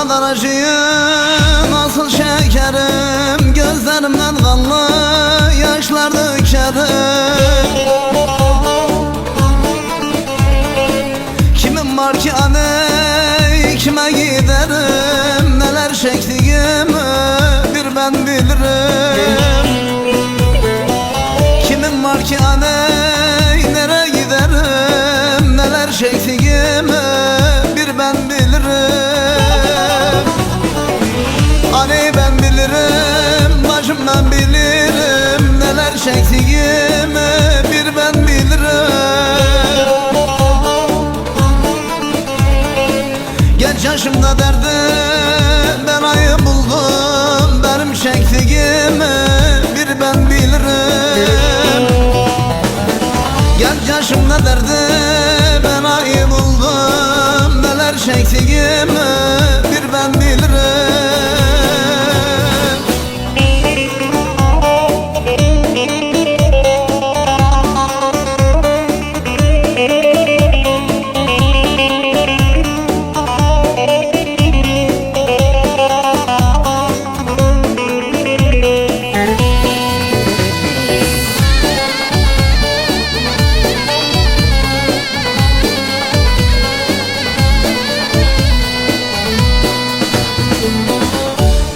kadar acıyım nasıl şekerim, gözlerimden kanlı yaşlar dökerim. Kimim var ki aney, kime giderim, neler çektiğimi bir ben bilirim. Kimim var ki aney, nereye giderim, neler çektiğimi bir ben bilirim. Aney ben bilirim, bacım ben bilirim, neler çektiğimi bir ben bilirim. Genç yaşımda derdim ben ayı buldum, benim çektiğimi bir ben bilirim. Genç yaşımda derdim ben ayı buldum, neler çektiğimi bir ben bilirim.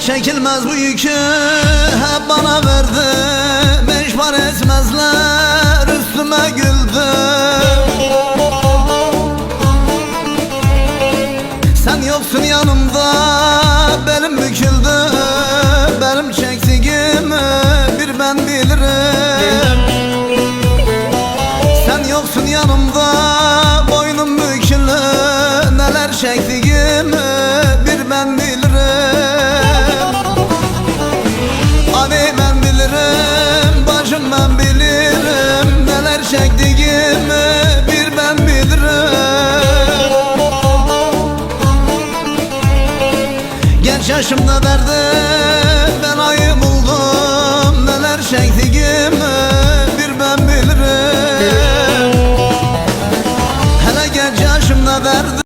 Çekilmez bu yükü hep bana verdi, meşbar etmezler üstüme güldü. Sen yoksun yanımda belim büküldü, benim çektiğimi bir ben bilirim. Sen yoksun yanımda boynum bükülü, neler çektiğimi bir ben bilirim. Aney ben bilirim, bacım ben bilirim, neler çektiğimi bir ben bilirim. Genç yaşımda